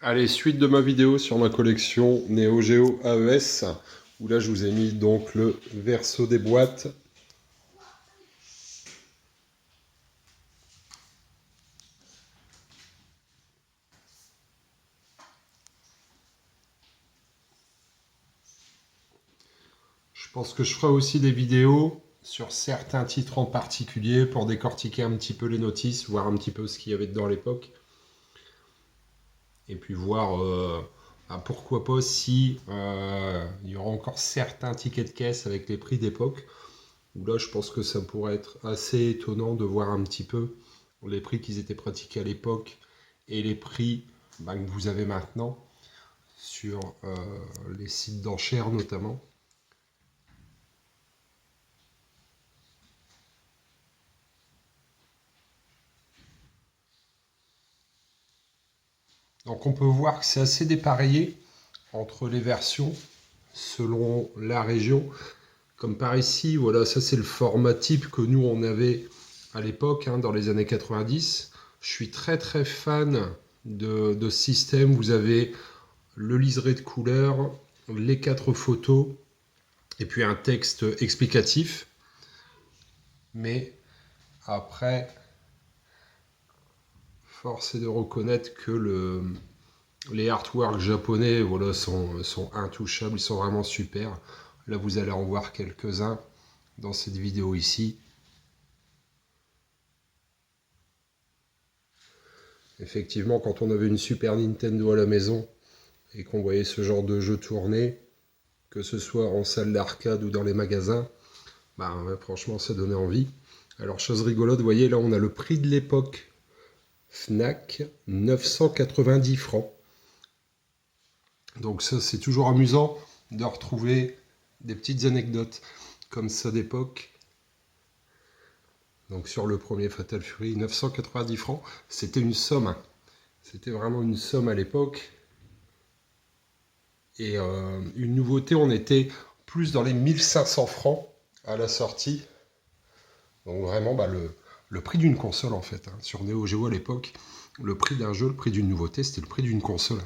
Allez, suite de ma vidéo sur ma collection Neo Geo AES, où là je vous ai mis donc le verso des boîtes. Je pense que je ferai aussi des vidéos sur certains titres en particulier pour décortiquer un petit peu les notices, voir un petit peu ce qu'il y avait dedans à l'époque. Et puis voir pourquoi pas si il y aura encore certains tickets de caisse avec les prix d'époque. Où là je pense que ça pourrait être assez étonnant de voir un petit peu les prix qui étaient pratiqués à l'époque et les prix que vous avez maintenant sur les sites d'enchères notamment. Donc on peut voir que c'est assez dépareillé entre les versions selon la région. Comme par ici, voilà, ça c'est le format type que nous on avait à l'époque, dans les années 90. Je suis très très fan de ce système. Vous avez le liseré de couleurs, les 4 photos, et puis un texte explicatif. Mais après, force est de reconnaître que les artworks japonais voilà, sont intouchables, ils sont vraiment super. Là, vous allez en voir quelques-uns dans cette vidéo ici. Effectivement, quand on avait une Super Nintendo à la maison et qu'on voyait ce genre de jeu tourner, que ce soit en salle d'arcade ou dans les magasins, ouais, franchement, ça donnait envie. Alors, chose rigolote, vous voyez, là, on a le prix de l'époque Fnac, 990 francs. Donc ça, c'est toujours amusant de retrouver des petites anecdotes comme ça d'époque. Donc sur le premier Fatal Fury, 990 francs, c'était une somme. C'était vraiment une somme à l'époque. Et une nouveauté, on était plus dans les 1500 francs à la sortie. Donc vraiment, le prix d'une console en fait. Sur Neo Geo à l'époque, le prix d'un jeu, le prix d'une nouveauté, c'était le prix d'une console.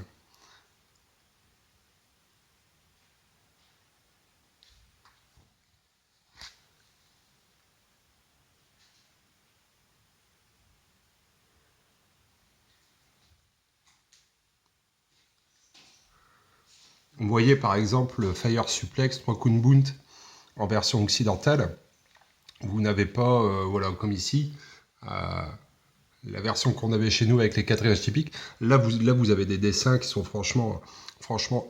Vous voyez par exemple Fire Suplex 3 Kunbunt en version occidentale. Vous n'avez pas, voilà, comme ici, la version qu'on avait chez nous avec les 4 images typiques. Là vous avez des dessins qui sont franchement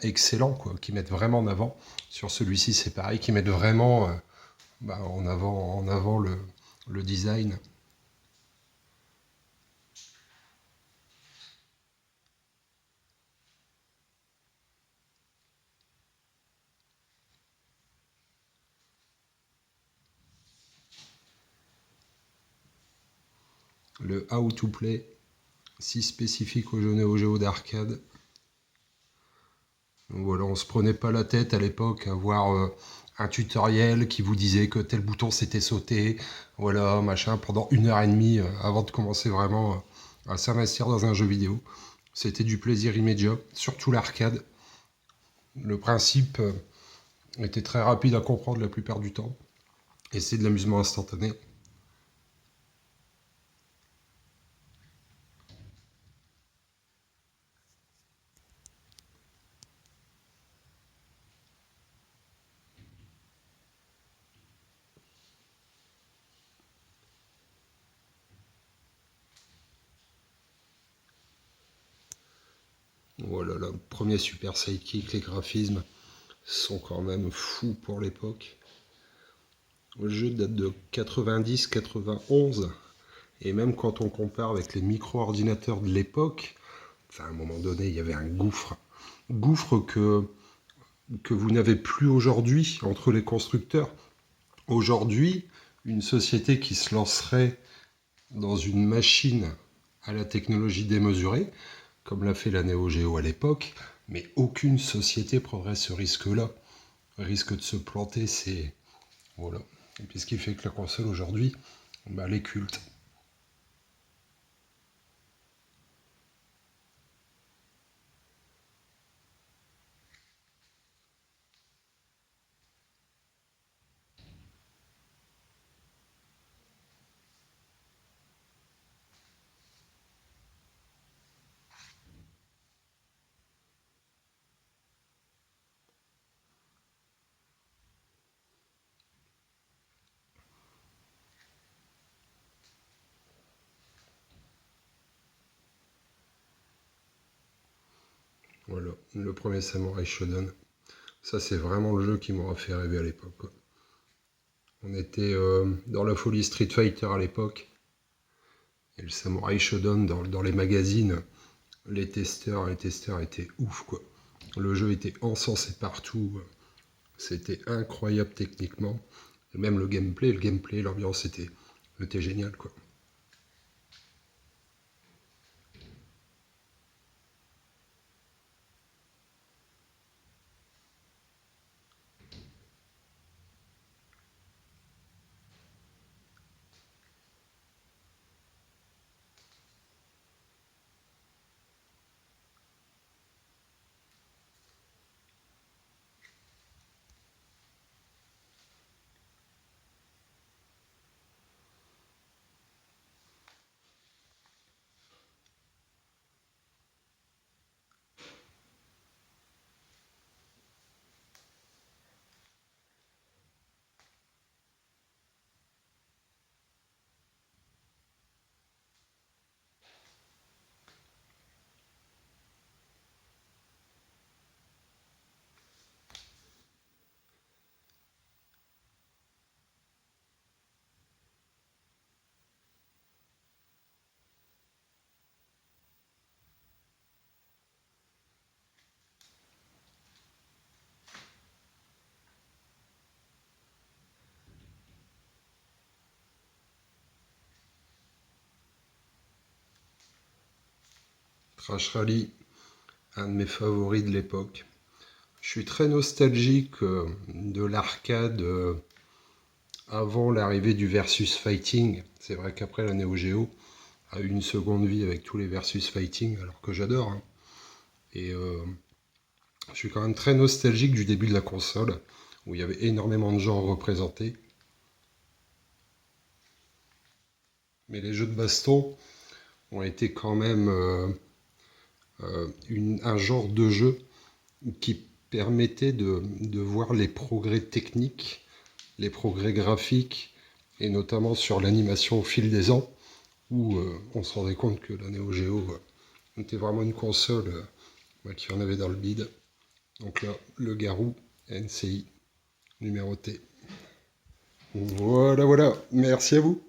excellents, quoi, qui mettent vraiment en avant. Sur celui-ci, c'est pareil, qui mettent vraiment en avant le design. Le How to Play, si spécifique au jeu Neo Geo d'arcade. Donc voilà, on se prenait pas la tête à l'époque à voir un tutoriel qui vous disait que tel bouton s'était sauté, voilà, machin, pendant 1 heure et demie avant de commencer vraiment à s'investir dans un jeu vidéo. C'était du plaisir immédiat, surtout l'arcade. Le principe était très rapide à comprendre la plupart du temps, et c'est de l'amusement instantané. Voilà, le premier Super Sidekick, les graphismes sont quand même fous pour l'époque. Le jeu date de 90-91, et même quand on compare avec les micro-ordinateurs de l'époque, à un moment donné, il y avait un gouffre. Gouffre que vous n'avez plus aujourd'hui entre les constructeurs. Aujourd'hui, une société qui se lancerait dans une machine à la technologie démesurée, comme l'a fait la Neo Geo à l'époque, mais aucune société prendrait ce risque-là. Le risque de se planter, c'est... Voilà. Et puis ce qui fait que la console aujourd'hui, elle est culte. Voilà, le premier Samurai Shodown. Ça, c'est vraiment le jeu qui m'aura fait rêver à l'époque, quoi. On était dans la folie Street Fighter à l'époque. Et le Samurai Shodown dans les magazines, les testeurs étaient ouf, quoi. Le jeu était encensé partout. C'était incroyable techniquement. Et même le gameplay, l'ambiance était génial, quoi. Crash Rally, un de mes favoris de l'époque. Je suis très nostalgique de l'arcade avant l'arrivée du versus fighting. C'est vrai qu'après la Neo Geo a eu une seconde vie avec tous les versus fighting, alors que j'adore, hein. Et je suis quand même très nostalgique du début de la console, où il y avait énormément de gens représentés. Mais les jeux de baston ont été quand même un genre de jeu qui permettait de voir les progrès techniques, les progrès graphiques, et notamment sur l'animation au fil des ans, où on se rendait compte que la Neo Geo était vraiment une console qui en avait dans le bide. Donc là, le Garou NCI numéroté. Voilà, voilà. Merci à vous.